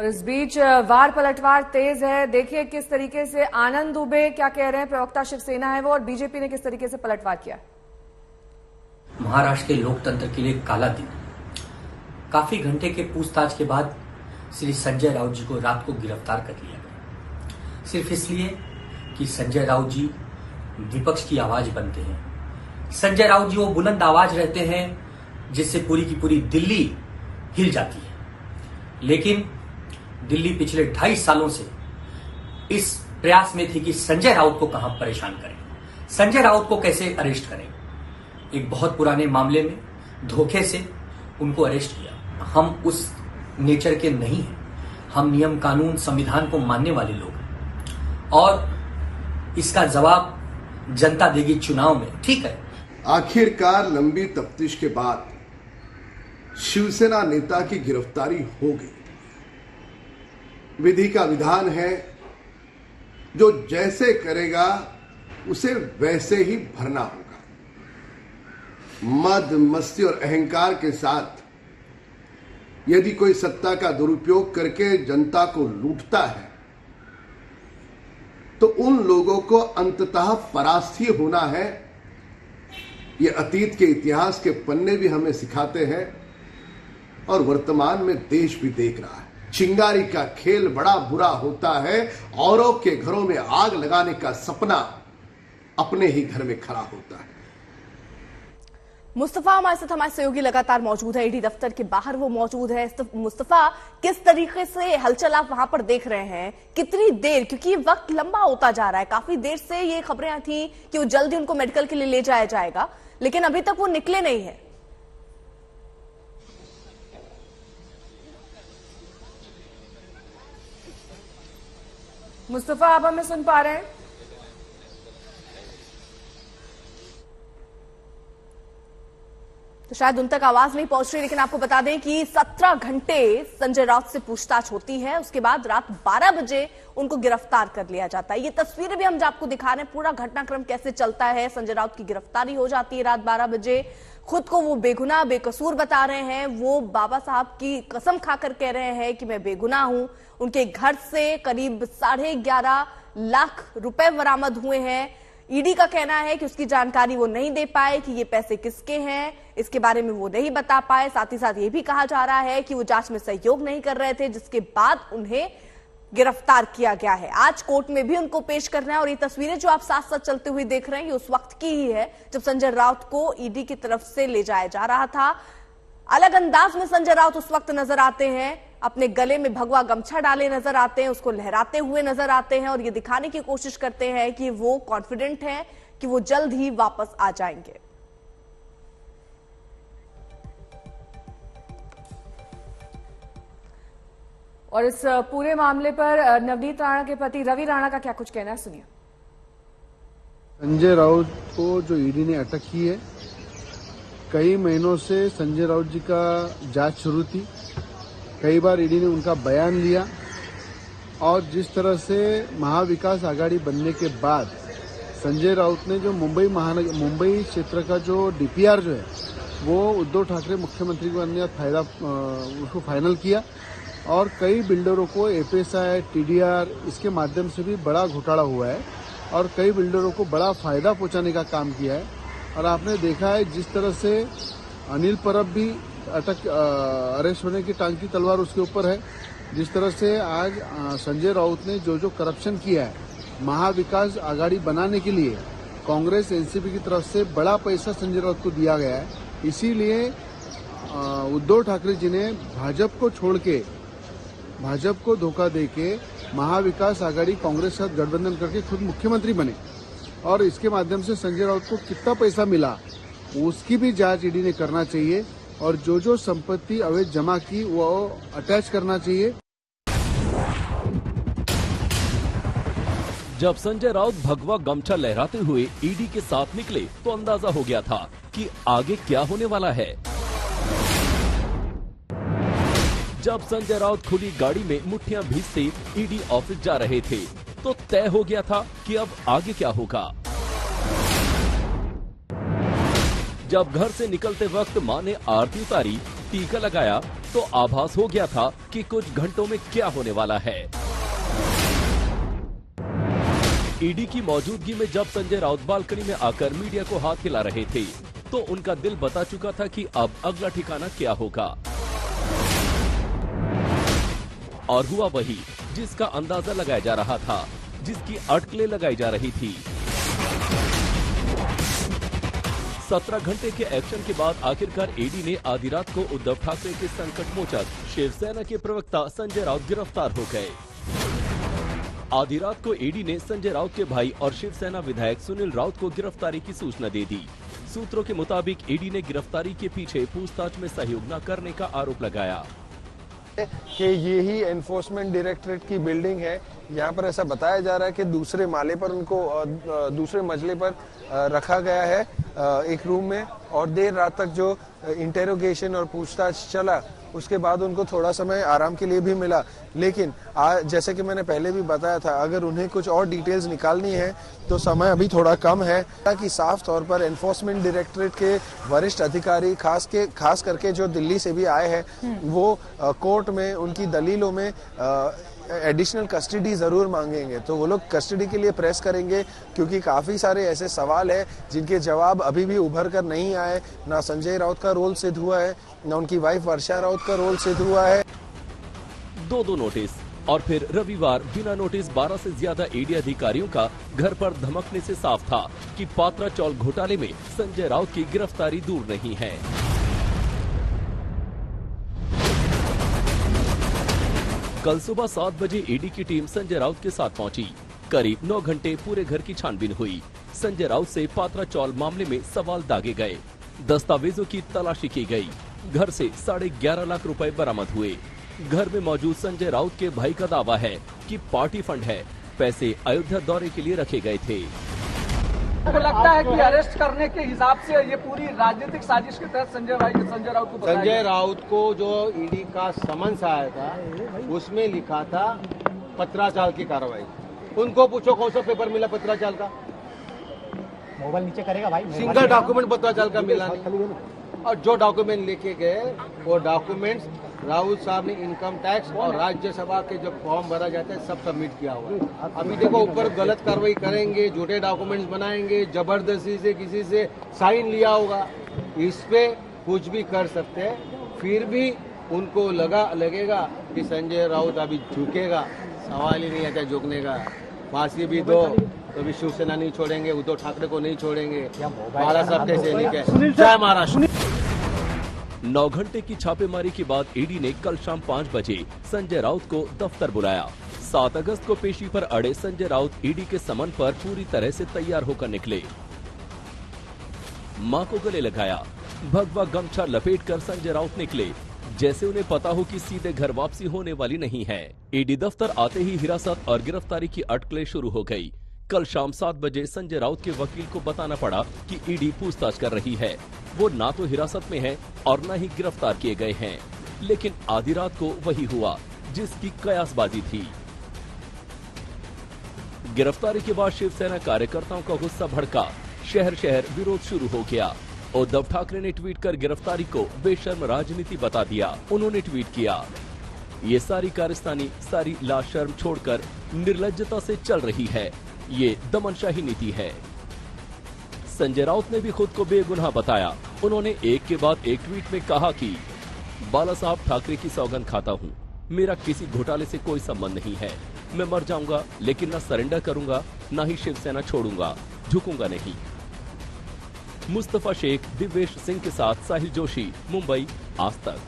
और इस बीच वार पलटवार तेज है। देखिए किस तरीके से आनंद दुबे क्या कह रहे हैं, प्रवक्ता शिवसेना है वो, और बीजेपी ने किस तरीके से पलटवार किया। महाराष्ट्र के लोकतंत्र के लिए काला दिन। काफी घंटे के पूछताछ के बाद श्री संजय राउत जी को रात को गिरफ्तार कर लिया गया, सिर्फ इसलिए कि संजय राउत जी विपक्ष की आवाज बनते हैं। संजय राउत जी वो बुलंद आवाज रहते हैं जिससे पूरी की पूरी दिल्ली हिल जाती है। लेकिन दिल्ली पिछले 2.5 सालों से इस प्रयास में थी कि संजय राउत को कहां परेशान करें, संजय राउत को कैसे अरेस्ट करें। एक बहुत पुराने मामले में धोखे से उनको अरेस्ट किया। हम उस नेचर के नहीं हैं, हम नियम कानून संविधान को मानने वाले लोग हैं और इसका जवाब जनता देगी चुनाव में। ठीक है, आखिरकार लंबी तफ्तीश के बाद शिवसेना नेता की गिरफ्तारी हो गई। विधि का विधान है, जो जैसे करेगा उसे वैसे ही भरना होगा। मद मस्ती और अहंकार के साथ यदि कोई सत्ता का दुरुपयोग करके जनता को लूटता है तो उन लोगों को अंततः परास्त ही होना है। ये अतीत के इतिहास के पन्ने भी हमें सिखाते हैं और वर्तमान में देश भी देख रहा है। चिंगारी का खेल बड़ा बुरा होता है, औरों के घरों में आग लगाने का सपना अपने ही घर में खड़ा होता है। मुस्तफा हमारे साथ, हमारे सहयोगी लगातार मौजूद है, ईडी दफ्तर के बाहर वो मौजूद है। मुस्तफा, किस तरीके से हलचल आप वहां पर देख रहे हैं, कितनी देर, क्योंकि वक्त लंबा होता जा रहा है, काफी देर से ये खबरें थी कि वो जल्दी उनको मेडिकल के लिए ले जाया जाएगा, लेकिन अभी तक वो निकले नहीं है। मुस्तफा, आप हमें सुन पा रहे हैं? तो शायद उन तक आवाज नहीं पहुंच रही, लेकिन आपको बता दें कि 17 घंटे संजय राउत से पूछताछ होती है, उसके बाद रात 12 बजे उनको गिरफ्तार कर लिया जाता है। ये तस्वीरें भी हम आपको दिखा रहे हैं, पूरा घटनाक्रम कैसे चलता है। संजय राउत की गिरफ्तारी हो जाती है रात 12 बजे। खुद को वो बेगुनाह बेकसूर बता रहे हैं, वो बाबा साहब की कसम खाकर कह रहे हैं कि मैं बेगुनाह हूं। उनके घर से करीब 11.5 लाख रुपए बरामद हुए हैं। ईडी का कहना है कि उसकी जानकारी वो नहीं दे पाए कि ये पैसे किसके हैं, इसके बारे में वो नहीं बता पाए। साथ ही साथ ये भी कहा जा रहा है कि वो जांच में सहयोग नहीं कर रहे थे, जिसके बाद उन्हें गिरफ्तार किया गया है। आज कोर्ट में भी उनको पेश करना है और ये तस्वीरें जो आप साथ साथ चलते हुए देख रहे हैं, ये उस वक्त की ही है जब संजय राउत को ईडी की तरफ से ले जाया जा रहा था। अलग अंदाज में संजय राउत उस वक्त नजर आते हैं, अपने गले में भगवा गमछा डाले नजर आते हैं, उसको लहराते हुए नजर आते हैं और ये दिखाने की कोशिश करते हैं कि वो कॉन्फिडेंट हैं कि वो जल्द ही वापस आ जाएंगे। और इस पूरे मामले पर नवनीत राणा के पति रवि राणा का क्या कुछ कहना है, सुनिए। संजय राउत को जो ईडी ने अटक की है, कई महीनों से संजय राउत जी का जांच शुरू थी। कई बार ईडी ने उनका बयान लिया और जिस तरह से महाविकास आघाड़ी बनने के बाद संजय राउत ने जो मुंबई क्षेत्र का जो डीपीआर जो है वो उद्धव ठाकरे मुख्यमंत्री को अन्य उसको फाइनल किया और कई बिल्डरों को एपीएसआई, टीडीआर इसके माध्यम से भी बड़ा घोटाला हुआ है और कई बिल्डरों को बड़ा फायदा पहुंचाने का काम किया है। और आपने देखा है जिस तरह से अनिल परब भी अरेस्ट होने की टांग की तलवार उसके ऊपर है, जिस तरह से आज संजय राउत ने जो करप्शन किया है महाविकास आघाड़ी बनाने के लिए कांग्रेस एनसीपी की तरफ से बड़ा पैसा संजय राउत को दिया गया है। इसीलिए उद्धव ठाकरे जी ने भाजपा को छोड़ के, भाजपा को धोखा देके महाविकास आघाड़ी कांग्रेस के साथ गठबंधन करके खुद मुख्यमंत्री बने और इसके माध्यम से संजय राउत को कितना पैसा मिला उसकी भी जांच ईडी ने करना चाहिए और जो संपत्ति अवैध जमा की वो अटैच करना चाहिए। जब संजय राउत भगवा गमछा लहराते हुए ईडी के साथ निकले तो अंदाजा हो गया था कि आगे क्या होने वाला है। जब संजय राउत खुली गाड़ी में मुट्ठियां भींचते ईडी ऑफिस जा रहे थे तो तय हो गया था कि अब आगे क्या होगा। जब घर से निकलते वक्त मां ने आरती उतारी, टीका लगाया तो आभास हो गया था कि कुछ घंटों में क्या होने वाला है। ईडी की मौजूदगी में जब संजय राउत बालकनी में आकर मीडिया को हाथ हिला रहे थे तो उनका दिल बता चुका था कि अब अगला ठिकाना क्या होगा। और हुआ वही जिसका अंदाजा लगाया जा रहा था, जिसकी अटकलें लगाई जा रही थी। 17 घंटे के एक्शन के बाद आखिरकार ईडी ने आधी रात को उद्धव ठाकरे के संकट मोचक शिवसेना के प्रवक्ता संजय राउत गिरफ्तार हो गए। आधी रात को ईडी ने संजय राउत के भाई और शिवसेना विधायक सुनील राउत को गिरफ्तारी की सूचना दे दी। सूत्रों के मुताबिक ईडी ने गिरफ्तारी के पीछे पूछताछ में सहयोग न करने का आरोप लगाया कि ये ही एनफोर्समेंट डायरेक्टरेट की बिल्डिंग है। यहाँ पर ऐसा बताया जा रहा है कि दूसरे माले पर उनको दूसरे मंजिले पर रखा गया है एक रूम में, और देर रात तक जो इंटेरोगेशन और पूछताछ चला उसके बाद उनको थोड़ा समय आराम के लिए भी मिला। लेकिन जैसे कि मैंने पहले भी बताया था, अगर उन्हें कुछ और डिटेल्स निकालनी है तो समय अभी थोड़ा कम है। ताकि साफ तौर पर एनफोर्समेंट डायरेक्टरेट के वरिष्ठ अधिकारी खास करके जो दिल्ली से भी आए हैं वो कोर्ट में उनकी दलीलों में एडिशनल कस्टडी जरूर मांगेंगे। तो वो लोग कस्टडी के लिए प्रेस करेंगे क्योंकि काफी सारे ऐसे सवाल है जिनके जवाब अभी भी उभर कर नहीं आए। ना संजय राउत का रोल सिद्ध हुआ है, ना उनकी वाइफ वर्षा राउत का रोल सिद्ध हुआ है। 2 नोटिस और फिर रविवार बिना नोटिस 12 से ज्यादा ईडी अधिकारियों का घर पर धमकने से साफ था कि पात्रा चौल घोटाले में संजय राउत की गिरफ्तारी दूर नहीं है। कल सुबह 7 बजे ईडी की टीम संजय राउत के साथ पहुंची। करीब 9 घंटे पूरे घर की छानबीन हुई। संजय राउत से पात्रा चौल मामले में सवाल दागे गए, दस्तावेजों की तलाशी की गई। घर से 11.5 लाख रुपए बरामद हुए। घर में मौजूद संजय राउत के भाई का दावा है कि पार्टी फंड है, पैसे अयोध्या दौरे के लिए रखे गए थे। आपको लगता है कि अरेस्ट करने के हिसाब से ये पूरी राजनीतिक साजिश के तहत संजय राउत को संजय राउत को जो ईडी का समन्स आया था उसमें लिखा था पत्राचाल की कार्रवाई। उनको पूछो कौन सा पेपर मिला पत्राचाल का, मोबाइल नीचे करेगा भाई, सिंगल डॉक्यूमेंट पत्राचाल का मिला नहीं। और जो डॉक्यूमेंट लेके गए वो डॉक्यूमेंट्स राउत साहब ने इनकम टैक्स और राज्यसभा के जो फॉर्म भरा जाता है सब सबमिट किया हुआ। अभी देखो ऊपर गलत कार्रवाई करेंगे, झूठे डॉक्यूमेंट्स बनाएंगे, जबरदस्ती से किसी से साइन लिया होगा, इस पे कुछ भी कर सकते हैं। फिर भी उनको लगेगा कि संजय राउत अभी झुकेगा, सवाल ही नहीं आता झुकने का। फांसी भी दो तो भी शिवसेना नहीं छोड़ेंगे, उद्धव ठाकरे को नहीं छोड़ेंगे। बाला साहब कैसे नहीं, जय महाराष्ट्र। 9 घंटे की छापेमारी के बाद ईडी ने कल शाम 5 बजे संजय राउत को दफ्तर बुलाया। 7 अगस्त को पेशी पर अड़े संजय राउत ईडी के समन पर पूरी तरह से तैयार होकर निकले। मां को गले लगाया, भगवा गमछा लपेटकर संजय राउत निकले, जैसे उन्हें पता हो कि सीधे घर वापसी होने वाली नहीं है। ईडी दफ्तर आते ही हिरासत और गिरफ्तारी की अटकलें शुरू हो गई। कल शाम 7 बजे संजय राउत के वकील को बताना पड़ा कि ईडी पूछताछ कर रही है। वो ना तो हिरासत में है और न ही गिरफ्तार किए गए हैं। लेकिन आधी रात को वही हुआ जिसकी कयासबाजी थी। गिरफ्तारी के बाद शिवसेना कार्यकर्ताओं का गुस्सा भड़का, शहर शहर विरोध शुरू हो गया। उद्धव ठाकरे ने ट्वीट कर गिरफ्तारी को बेशर्म राजनीति बता दिया। उन्होंने ट्वीट किया, ये सारी कारस्तानी सारी लाशर्म छोड़कर निर्लज्जता से चल रही है, ये दमनशाही नीति है। संजय राउत ने भी खुद को बेगुनाह बताया। उन्होंने एक के बाद एक ट्वीट में कहा कि बाला साहब ठाकरे की सौगंध खाता हूँ, मेरा किसी घोटाले से कोई संबंध नहीं है। मैं मर जाऊंगा लेकिन न सरेंडर करूंगा, न ही शिवसेना छोड़ूंगा, झुकूंगा नहीं। मुस्तफा शेख, दिव्येश सिंह के साथ साहिल जोशी, मुंबई, आज तक।